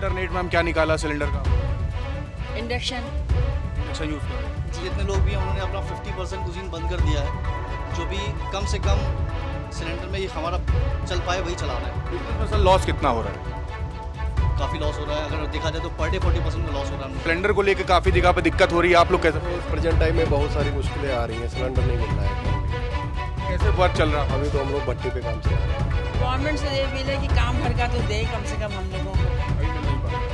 Internet में हम क्या निकाला सिलेंडर का? इंडक्शन। इंडक्शन यूज़ कर रहे हैं। जितने लोग भी हैं उन्होंने अपना 50% कुजीन बंद कर दिया है। जो भी कम से कम सिलेंडर में ये हमारा चल पाए वही चला रहे हैं। बिजनेस में सर लॉस कितना हो रहा है? काफ़ी लॉस हो रहा है, अगर देखा जाए तो पर डे 40% का लॉस हो रहा है। सिलेंडर को लेकर काफ़ी जगह पे दिक्कत हो रही है, आप लोग कैसे प्रेजेंट टाइम में बहुत सारी मुश्किलें आ रही हैं, सिलेंडर नहीं मिल रहा है। कैसे वर्क चल रहा है? अभी तो हम लोग भट्टी पे काम चला रहे हैं। गवर्नमेंट से ये अपील है कि काम भर का तो दे कम से कम हम लोगों को।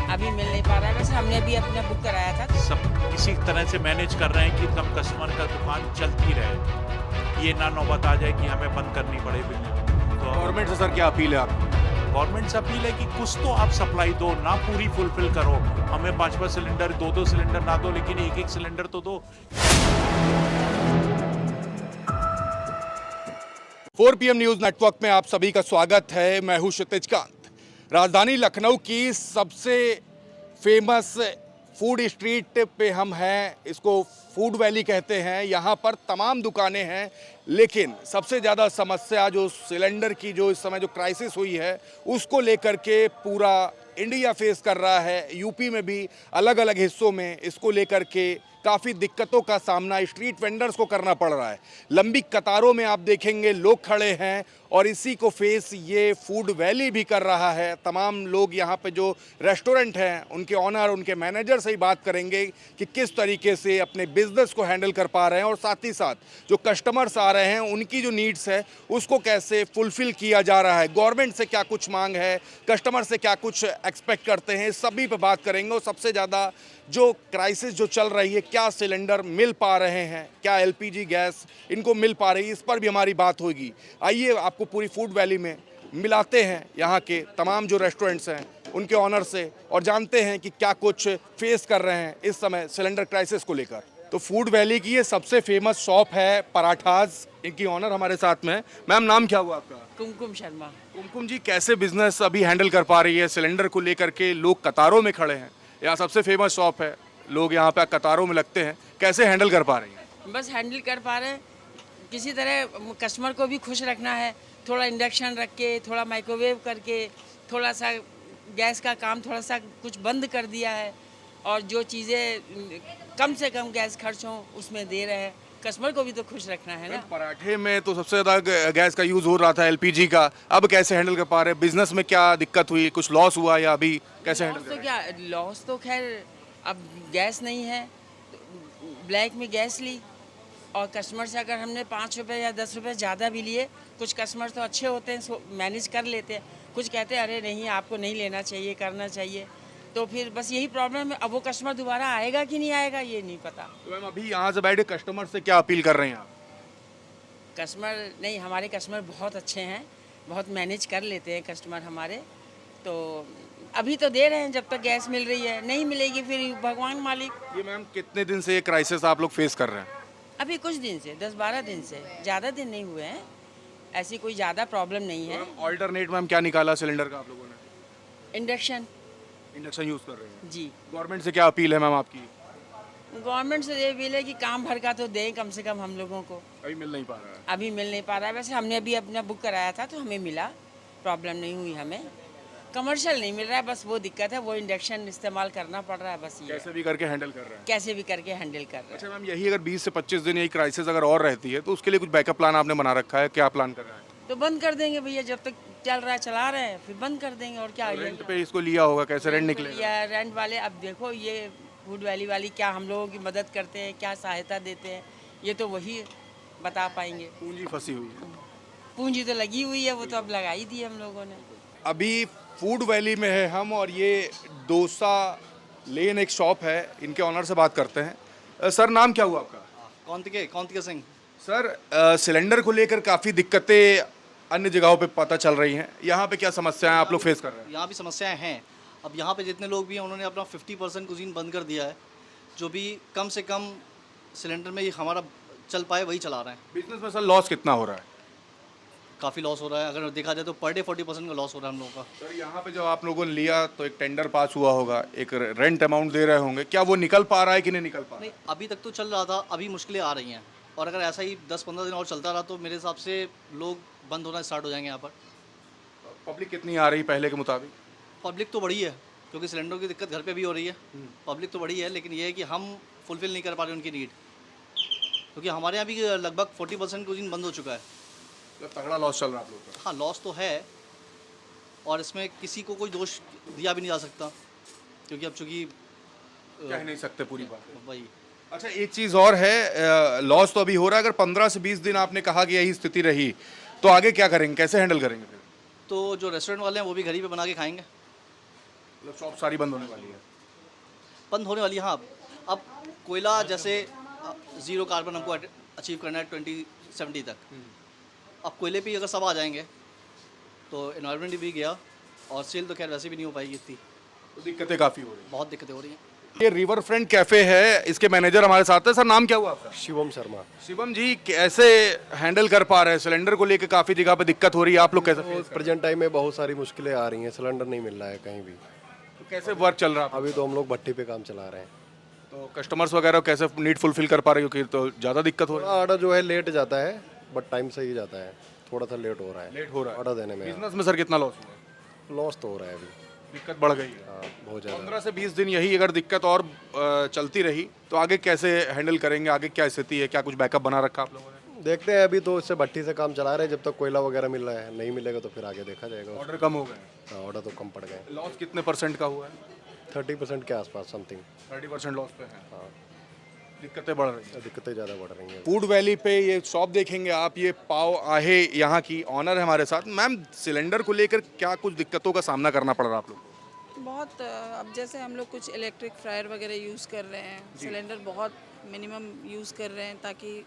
अभी मिल नहीं पा रहा है। वैसे हमने भी अपना बुक कराया था। सब किसी तरह से मैनेज कर रहे हैं कि कम कस्टमर का दुकान चलती रहे, ये ना नौबत आ जाए कि हमें बंद करनी पड़े बिल्कुल। तो गवर्नमेंट से सर क्या अपील है आपकी? गवर्नमेंट से अपील है कि कुछ तो आप सप्लाई दो, ना पूरी फुलफिल करो। हमें 5-5 सिलेंडर, 2-2 सिलेंडर ना दो, लेकिन 1-1 सिलेंडर तो दो। 4 PM न्यूज़ नेटवर्क में आप सभी का स्वागत है। मैं हूं क्षितिज कांत। राजधानी लखनऊ की सबसे फेमस फूड स्ट्रीट पे हम हैं। इसको फूड वैली कहते हैं। यहाँ पर तमाम दुकानें हैं, लेकिन सबसे ज़्यादा समस्या जो सिलेंडर की जो इस समय जो क्राइसिस हुई है उसको लेकर के पूरा इंडिया फेस कर रहा है। यूपी में भी अलग अलग हिस्सों में इसको लेकर के काफ़ी दिक्कतों का सामना स्ट्रीट वेंडर्स को करना पड़ रहा है। लंबी कतारों में आप देखेंगे लोग खड़े हैं और इसी को फेस ये फूड वैली भी कर रहा है। तमाम लोग यहाँ पे जो रेस्टोरेंट हैं उनके ऑनर, उनके मैनेजर से ही बात करेंगे कि किस तरीके से अपने बिजनेस को हैंडल कर पा रहे हैं और साथ ही साथ जो कस्टमर्स आ रहे हैं उनकी जो नीड्स है उसको कैसे फुलफिल किया जा रहा है। गवर्नमेंट से क्या कुछ मांग है, कस्टमर से क्या कुछ एक्सपेक्ट करते हैं, सभी पे बात करेंगे। और सबसे ज़्यादा जो क्राइसिस जो चल रही है, क्या सिलेंडर मिल पा रहे हैं, क्या एलपीजी गैस इनको मिल पा रही है, इस पर भी हमारी बात होगी। आइए आपको पूरी फूड वैली में मिलाते हैं यहाँ के तमाम जो रेस्टोरेंट्स हैं उनके ऑनर से और जानते हैं कि क्या कुछ फेस कर रहे हैं इस समय सिलेंडर क्राइसिस को लेकर। तो फूड वैली की ये सबसे फेमस शॉप है पराठाज। इनकी ऑनर हमारे साथ में है। मैम नाम क्या हुआ आपका? कुमकुम शर्मा। कुमकुम जी, कैसे बिजनेस अभी हैंडल कर पा रही है सिलेंडर को लेकर के? लोग कतारों में खड़े हैं, यहाँ सबसे फेमस शॉप है, लोग यहाँ पे कतारों में लगते हैं, कैसे हैंडल कर पा रही हैं? बस हैंडल कर पा रहे हैं। किसी तरह कस्टमर को भी खुश रखना है। थोड़ा इंडक्शन रख के, थोड़ा माइक्रोवेव करके, थोड़ा सा गैस का काम थोड़ा सा कुछ बंद कर दिया है और जो चीज़ें कम से कम गैस खर्च हों उसमें दे रहे हैं। कस्टमर को भी तो खुश रखना है ना। पराठे में तो सबसे ज़्यादा गैस का यूज़ हो रहा था, एलपीजी का। अब कैसे हैंडल कर पा रहे हैं? बिजनेस में क्या दिक्कत हुई, कुछ लॉस हुआ या अभी कैसे हैंडल लॉस कर तो रहे हैं? क्या, लॉस तो खैर अब गैस नहीं है, ब्लैक में गैस ली और कस्टमर से अगर हमने 5 रुपये या 10 रुपये ज़्यादा भी लिए, कुछ कस्टमर तो अच्छे होते हैं, मैनेज कर लेते हैं। कुछ कहते हैं अरे नहीं आपको नहीं लेना चाहिए, करना चाहिए। तो फिर बस यही प्रॉब्लम है। अब वो कस्टमर दोबारा आएगा कि नहीं आएगा ये नहीं पता। तो मैम अभी यहाँ से बैठे कस्टमर से क्या अपील कर रहे हैं आप? कस्टमर नहीं, हमारे कस्टमर बहुत अच्छे हैं, बहुत मैनेज कर लेते हैं कस्टमर हमारे। तो अभी तो दे रहे हैं जब तक गैस मिल रही है, नहीं मिलेगी फिर भगवान मालिक। ये मैम कितने दिन से ये क्राइसिस आप लोग फेस कर रहे हैं? अभी कुछ दिन से, 10-12 दिन से, ज़्यादा दिन नहीं हुए हैं। ऐसी कोई ज़्यादा प्रॉब्लम नहीं है। ऑल्टरनेट में हम क्या निकाला सिलेंडर का आप लोगों ने? इंडक्शन। इंडक्शन यूज़ कर रहे हैं। जी। गवर्नमेंट से क्या अपील है मैम आपकी? गवर्नमेंट से ये अपील है कि काम भर का तो दें कम से कम हम लोगों को। अभी मिल नहीं पा रहा है। अभी मिल नहीं पा रहा है। वैसे हमने भी अपना बुक कराया था तो हमें मिला, प्रॉब्लम नहीं हुई हमें। कमर्शियल नहीं मिल रहा है, बस वो दिक्कत है, वो इंडक्शन इस्तेमाल करना पड़ रहा है, बस ये कैसे भी करके हैंडल कर रहे हैं। कैसे भी करके हैंडल कर रहे हैं। अच्छा मैम, यही अगर 20 से 25 दिन यही क्राइसिस अगर और रहती है तो उसके लिए कुछ बैकअप प्लान आपने बना रखा है? क्या प्लान कर रहा है? तो बंद कर देंगे भैया, जब तक चल रहा है चला रहे हैं, फिर बंद कर देंगे और क्या। रेंट पे इसको लिया होगा, कैसे रेंट निकलेगा? या रेंट वाले, अब देखो ये फूड वैली वाली क्या हम लोगों की मदद करते हैं, क्या सहायता देते हैं, ये तो वही बता पाएंगे। पूंजी फंसी हुई है। पूंजी तो लगी हुई है, वो तो अब लगा ही दी हम लोगों ने। अभी फूड वैली में है हम और ये डोसा लेन एक शॉप है, इनके ऑनर से बात करते हैं। सर नाम क्या हुआ आपका? कौंतिके सिंह। सर सिलेंडर को लेकर काफ़ी दिक्कतें अन्य जगहों पे पता चल रही हैं, यहाँ पे क्या समस्याएं आप लोग फेस कर रहे हैं? यहाँ भी समस्याएं हैं। अब यहाँ पे जितने लोग भी हैं उन्होंने अपना 50% कुजीन बंद कर दिया है। जो भी कम से कम सिलेंडर में ये हमारा चल पाए वही चला रहे हैं। बिजनेस में सर लॉस कितना हो रहा है? काफ़ी लॉस हो रहा है, अगर देखा जाए तो पर डे 40% का लॉस हो रहा है हम लोगों का। सर यहाँ पे जब आप लोगों ने लिया तो एक टेंडर पास हुआ होगा, एक रेंट अमाउंट दे रहे होंगे, क्या वो निकल पा रहा है कि नहीं निकल पा रहा नहीं, अभी तक तो चल रहा था, अभी मुश्किलें आ रही हैं और अगर ऐसा ही 10-15 दिन और चलता रहा तो मेरे हिसाब से लोग बंद होना स्टार्ट हो जाएंगे यहाँ पर। है? पब्लिक कितनी आ रही पहले के मुताबिक? पब्लिक तो बड़ी है, क्योंकि सिलेंडरों की दिक्कत घर पे भी हो रही है। पब्लिक तो बड़ी है, लेकिन ये है कि हम फुलफ़िल नहीं कर पा रहे उनकी नीड, क्योंकि हमारे यहाँ भी लगभग 40% कुजीन बंद हो चुका है। मतलब तगड़ा लॉस चल रहा है आप लोग का। हाँ, लॉस तो है, और इसमें किसी को कोई दोष दिया भी नहीं जा सकता, क्योंकि अब चूँकि कह नहीं सकते पूरी बात। वही। अच्छा, एक चीज़ और है, लॉस तो अभी हो रहा है। अगर 15 से 20 दिन आपने कहा कि यही स्थिति रही तो आगे क्या करेंगे, कैसे हैंडल करेंगे फिर? तो जो रेस्टोरेंट वाले हैं वो भी घर ही पे बना के खाएंगे। मतलब शॉप सारी बंद होने वाली है। बंद होने वाली है, हाँ। अब कोयला जैसे ज़ीरो कार्बन हमको अचीव करना है 2070 तक। अब कोयले पे ही अगर सब आ जाएंगे तो एनवायरनमेंट भी गया, और सेल तो खैर वैसे भी नहीं हो पाएगी इतनी। तो दिक्कतें काफ़ी हो रही हैं। बहुत दिक्कतें हो रही हैं। ये रिवर फ्रंट कैफ़े है, इसके मैनेजर हमारे साथ है। सर, नाम क्या हुआ आपका? शिवम शर्मा। शिवम जी, कैसे हैंडल कर पा रहे हैं? सिलेंडर को लेकर काफ़ी जगह पे दिक्कत हो रही है, आप लोग कैसे तो प्रेजेंट टाइम में बहुत सारी मुश्किलें आ रही हैं, सिलेंडर नहीं मिल रहा है कहीं भी। तो कैसे वर्क चल रहा है? अभी तो हम लोग भट्टी पे काम चला रहे हैं। तो कस्टमर्स वगैरह कैसे नीड फुलफिल कर पा रहे हो? क्योंकि तो ज़्यादा दिक्कत हो रही है। ऑर्डर जो है लेट जाता है, बट टाइम से ही जाता है, थोड़ा सा लेट हो रहा है। लेट हो रहा है ऑर्डर देने में। बिजनेस में। सर, कितना लॉस हुआ है? लॉस तो हो रहा है अभी। दिक्कत बढ़ गई है। हाँ, बहुत ज़्यादा। 15 से 20 दिन यही अगर दिक्कत और चलती रही तो आगे कैसे हैंडल करेंगे? आगे क्या स्थिति है? क्या कुछ बैकअप बना रखा आप लोगों ने? देखते हैं, अभी तो इससे भट्टी से काम चला रहे हैं, जब तक कोयला वगैरह मिल रहा है। नहीं मिलेगा तो फिर आगे देखा जाएगा। ऑर्डर कम हो गए? हाँ, ऑर्डर तो कम पड़ गए। लॉस कितने % का हुआ है? 30% के आसपास समथिंग। 30% लॉस पे है। हाँ, दिक्कतें बढ़ रही हैं। दिक्कतें ज़्यादा बढ़ रही हैं। फूड वैली पे ये शॉप देखेंगे आप, ये पाव आहे यहाँ की ऑनर है हमारे साथ। मैम, सिलेंडर को लेकर क्या कुछ दिक्कतों का सामना करना पड़ रहा है आप लोग को? बहुत अब जैसे हम लोग कुछ इलेक्ट्रिक फ्रायर वगैरह यूज़ कर रहे हैं, सिलेंडर बहुत मिनिमम यूज़ कर रहे हैं ताकि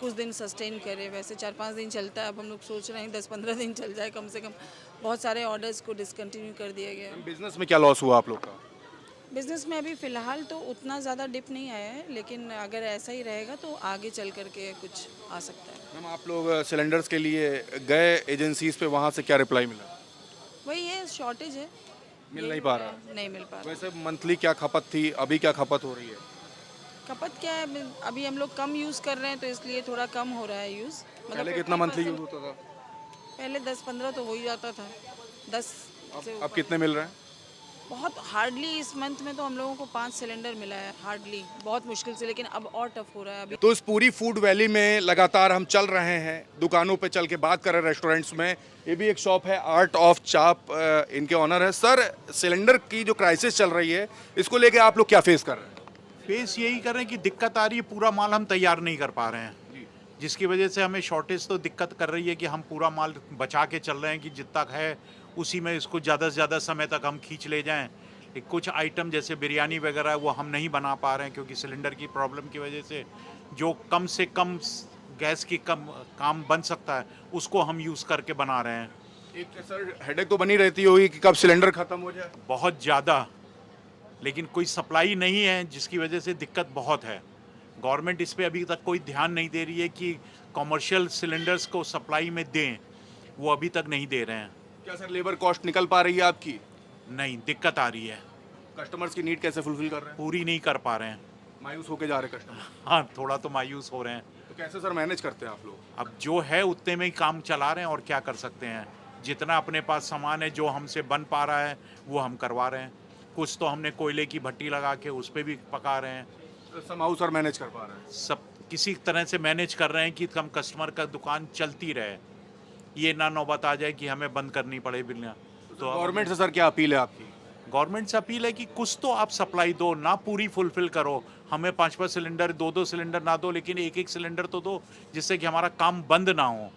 कुछ दिन सस्टेन करे। वैसे 4-5 दिन चलता है, अब हम लोग सोच रहे हैं 10-15 दिन चल जाए कम से कम। बहुत सारे ऑर्डर्स को डिसकंटिन्यू कर दिया गया है। बिजनेस में क्या लॉस हुआ आप लोग का? बिज़नेस में अभी फ़िलहाल तो उतना ज़्यादा डिप नहीं आया है, लेकिन अगर ऐसा ही रहेगा तो आगे चल कर के कुछ आ सकता है। मैम, आप लोग सिलेंडर्स के लिए गए एजेंसीज पे, वहाँ से क्या रिप्लाई मिला? वही है, शॉर्टेज है, मिल नहीं पा रहा। नहीं मिल पा रहा। वैसे मंथली क्या खपत थी, अभी क्या खपत हो रही है? खपत क्या है, अभी हम लोग कम यूज़ कर रहे हैं तो इसलिए थोड़ा कम हो रहा है यूज़। पहले कितना मंथली यूज होता था? पहले 10-15 तो हो ही जाता था, 10 से अब ऊपर। कितने मिल रहे हैं? बहुत हार्डली इस मंथ में तो हम लोगों को 5 सिलेंडर मिला है, हार्डली, बहुत मुश्किल से, लेकिन अब और टफ हो रहा है अभी। तो इस पूरी फूड वैली में लगातार हम चल रहे हैं, दुकानों पे चल के बात कर रहे हैं, रेस्टोरेंट्स में। ये भी एक शॉप है, आर्ट ऑफ चाप, इनके ऑनर है। सर, सिलेंडर की जो क्राइसिस चल रही है, इसको लेके आप लोग क्या फेस कर रहे हैं? फेस यही कर रहे हैं कि दिक्कत आ रही है, पूरा माल हम तैयार नहीं कर पा रहे हैं, जिसकी वजह से हमें शॉर्टेज तो दिक्कत कर रही है कि हम पूरा माल बचा के चल रहे हैं कि जितना है उसी में इसको ज़्यादा से ज़्यादा समय तक हम खींच ले जाएं। कुछ आइटम जैसे बिरयानी वगैरह वो हम नहीं बना पा रहे हैं, क्योंकि सिलेंडर की प्रॉब्लम की वजह से जो कम से कम गैस की कम काम बन सकता है उसको हम यूज़ करके बना रहे हैं। एक सर हेडेक तो बनी रहती होगी कि कब सिलेंडर खत्म हो जाए। बहुत ज़्यादा, लेकिन कोई सप्लाई नहीं है, जिसकी वजह से दिक्कत बहुत है। गवर्नमेंट इस पे अभी तक कोई ध्यान नहीं दे रही है कि कमर्शियल सिलेंडर्स को सप्लाई में दें, वो अभी तक नहीं दे रहे हैं। क्या सर लेबर कॉस्ट निकल पा रही है आपकी? नहीं, दिक्कत आ रही है, कस्टमर्स की नीड कैसे फुलफिल कर रहे हैं? पूरी नहीं कर पा रहे हैं। मायूस होके जा रहे हैं कस्टमर। हाँ, थोड़ा तो मायूस हो रहे हैं। तो कैसे सर मैनेज करते हैं आप लोग? अब जो है उतने में ही काम चला रहे हैं, और क्या कर सकते हैं। जितना अपने पास सामान है जो हमसे बन पा रहा है वो हम करवा रहे हैं। कुछ तो हमने कोयले की भट्टी लगा के उस पर भी पका रहे हैं। समाउ सर मैनेज कर पा रहे हैं। सब किसी तरह से मैनेज कर रहे हैं कि हम कस्टमर का दुकान चलती रहे, ये ना नौबत आ जाए कि हमें बंद करनी पड़े बिल्ला। तो गवर्नमेंट से सर क्या अपील है आपकी? गवर्नमेंट से अपील है कि कुछ तो आप सप्लाई दो, ना पूरी फुलफिल करो। हमें 5-5 सिलेंडर, 2-2 सिलेंडर ना दो, लेकिन 1-1 सिलेंडर तो दो, जिससे कि हमारा काम बंद ना हो।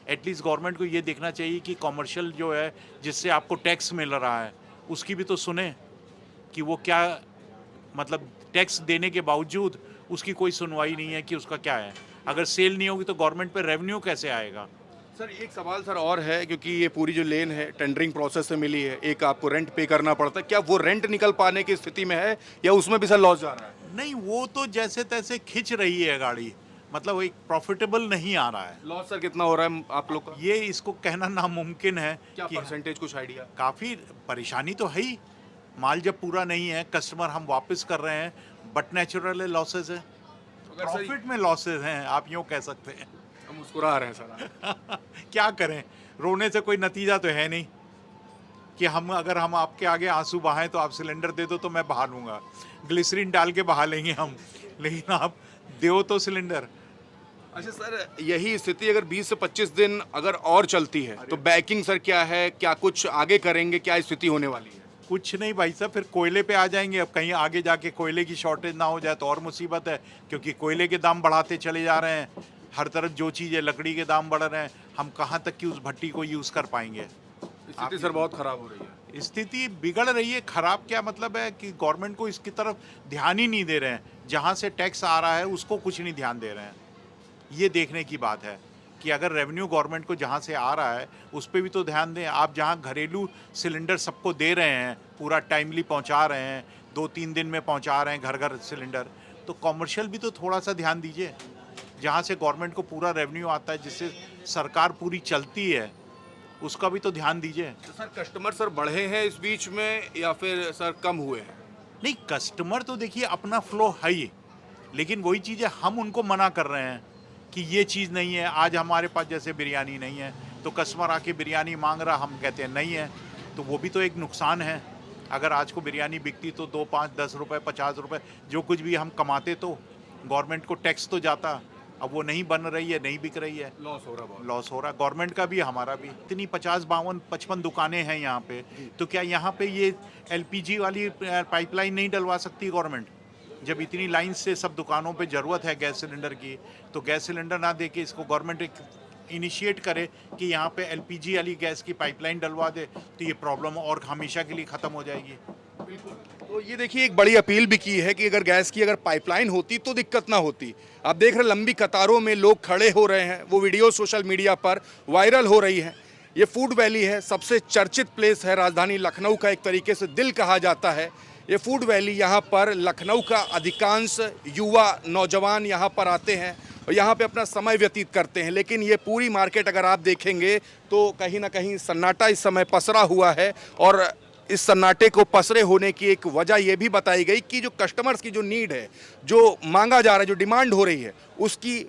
एटलीस्ट गवर्नमेंट को ये देखना चाहिए कि कमर्शियल जो है जिससे आपको टैक्स मिल रहा है उसकी भी तो सुने कि वो क्या, मतलब टैक्स देने के बावजूद उसकी कोई सुनवाई नहीं है कि उसका क्या है। अगर सेल नहीं होगी तो गवर्नमेंट पे रेवेन्यू कैसे आएगा? सर, एक सवाल सर और है, क्योंकि ये पूरी जो लेन है टेंडरिंग प्रोसेस से मिली है, एक आपको रेंट पे करना पड़ता है, क्या वो रेंट निकल पाने की स्थिति में है या उसमें भी सर लॉस जा रहा है? नहीं, वो तो जैसे तैसे खिंच रही है गाड़ी, मतलब एक प्रॉफिटेबल नहीं आ रहा है। लॉस सर कितना हो रहा है आप लोग का? ये इसको कहना नामुमकिन है क्या कि परसेंटेज, कुछ आइडिया? काफ़ी परेशानी तो है ही। माल जब पूरा नहीं है, कस्टमर हम वापस कर रहे हैं, बट नेचुरल लॉसेज है, अगर सर प्रॉफिट में लॉसेज हैं, आप यूँ कह सकते हैं। हम मुस्कुरा रहे हैं सर। क्या करें, रोने से कोई नतीजा तो है नहीं। कि अगर हम आपके आगे आंसू बहाएं तो आप सिलेंडर दे दो तो मैं बहा लूँगा, ग्लिसरीन डाल के बहा लेंगे हम, लेकिन आप दो तो सिलेंडर। अच्छा सर, यही स्थिति अगर 20 से 25 दिन अगर और चलती है तो बैकिंग सर क्या है, क्या कुछ आगे करेंगे, क्या स्थिति होने वाली है? कुछ नहीं भाई साहब, फिर कोयले पे आ जाएंगे। अब कहीं आगे जाके कोयले की शॉर्टेज ना हो जाए तो और मुसीबत है, क्योंकि कोयले के दाम बढ़ाते चले जा रहे हैं। हर तरफ जो चीज़ है, लकड़ी के दाम बढ़ रहे हैं, हम कहाँ तक की उस भट्टी को यूज़ कर पाएंगे। स्थिति सर बहुत खराब हो रही है। स्थिति बिगड़ रही है। खराब क्या मतलब है कि गवर्नमेंट को इसकी तरफ ध्यान ही नहीं दे रहे हैं। जहाँ से टैक्स आ रहा है उसको कुछ नहीं ध्यान दे रहे हैं। ये देखने की बात है कि अगर रेवेन्यू गवर्नमेंट को जहाँ से आ रहा है उस पर भी तो ध्यान दें। आप जहाँ घरेलू सिलेंडर सबको दे रहे हैं, पूरा टाइमली पहुँचा रहे हैं, 2-3 दिन में पहुँचा रहे हैं घर घर सिलेंडर, तो कॉमर्शियल भी तो थोड़ा सा ध्यान दीजिए। जहाँ से गवर्नमेंट को पूरा रेवेन्यू आता है, जिससे सरकार पूरी चलती है, उसका भी तो ध्यान दीजिए। तो सर कस्टमर सर बढ़े हैं इस बीच में या फिर सर कम हुए हैं? नहीं, कस्टमर तो देखिए अपना फ्लो है ही, लेकिन वही चीज़ें हम उनको मना कर रहे हैं कि ये चीज़ नहीं है। आज हमारे पास जैसे बिरयानी नहीं है तो कस्टमर आके बिरयानी मांग रहा, हम कहते हैं नहीं है, तो वो भी तो एक नुकसान है। अगर आज को बिरयानी बिकती तो 2, 5, 10 रुपये, 50 रुपये जो कुछ भी हम कमाते तो गवर्नमेंट को टैक्स तो जाता। अब वो नहीं बन रही है, नहीं बिक रही है, लॉस हो रहा बहुत। लॉस हो रहा, गवर्नमेंट का भी हमारा भी। इतनी 50, 52, 55 दुकानें हैं यहाँ पे, तो क्या यहाँ पे ये LPG वाली पाइपलाइन नहीं डलवा सकती गवर्नमेंट? जब इतनी लाइन से सब दुकानों पे ज़रूरत है गैस सिलेंडर की, तो गैस सिलेंडर ना दे के इसको गवर्नमेंट एक इनिशिएट करे कि यहाँ पे LPG वाली गैस की पाइपलाइन डलवा दे, तो ये प्रॉब्लम और हमेशा के लिए ख़त्म हो जाएगी। तो ये देखिए एक बड़ी अपील भी की है कि अगर गैस की अगर पाइपलाइन होती तो दिक्कत ना होती। आप देख रहे हैं लंबी कतारों में लोग खड़े हो रहे हैं, वो वीडियो सोशल मीडिया पर वायरल हो रही है। ये फूड वैली है, सबसे चर्चित प्लेस है राजधानी लखनऊ का, एक तरीके से दिल कहा जाता है ये फूड वैली। यहाँ पर लखनऊ का अधिकांश युवा नौजवान यहाँ पर आते हैं और यहाँ पे अपना समय व्यतीत करते हैं। लेकिन ये पूरी मार्केट अगर आप देखेंगे तो कहीं ना कहीं सन्नाटा इस समय पसरा हुआ है, और इस सन्नाटे को पसरे होने की एक वजह ये भी बताई गई कि जो कस्टमर्स की जो नीड है, जो मांगा जा रहा है, जो डिमांड हो रही है, उसकी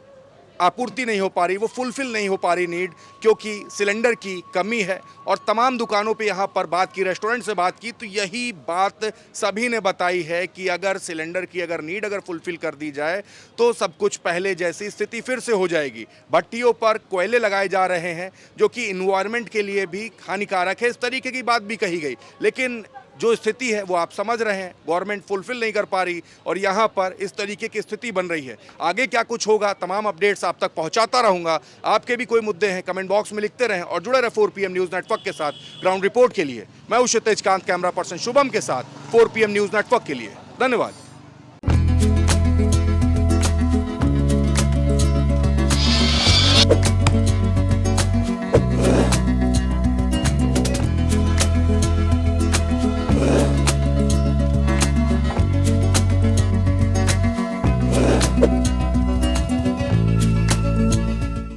आपूर्ति नहीं हो पा रही, वो फुलफिल नहीं हो पा रही नीड, क्योंकि सिलेंडर की कमी है। और तमाम दुकानों पे यहाँ पर बात की, रेस्टोरेंट से बात की, तो यही बात सभी ने बताई है कि अगर सिलेंडर की अगर नीड अगर फुलफिल कर दी जाए तो सब कुछ पहले जैसी स्थिति फिर से हो जाएगी। भट्टियों पर कोयले लगाए जा रहे हैं जो कि इन्वायरमेंट के लिए भी हानिकारक है, इस तरीके की बात भी कही गई। लेकिन जो स्थिति है वो आप समझ रहे हैं, गवर्नमेंट फुलफिल नहीं कर पा रही और यहाँ पर इस तरीके की स्थिति बन रही है। आगे क्या कुछ होगा, तमाम अपडेट्स आप तक पहुँचाता रहूँगा। आपके भी कोई मुद्दे हैं कमेंट बॉक्स में लिखते रहें और जुड़े रहे 4 PM न्यूज़ नेटवर्क के साथ। ग्राउंड रिपोर्ट के लिए मैं हूं क्षितिज कांत, कैमरा पर्सन शुभम के साथ 4 PM न्यूज़ नेटवर्क के लिए। धन्यवाद।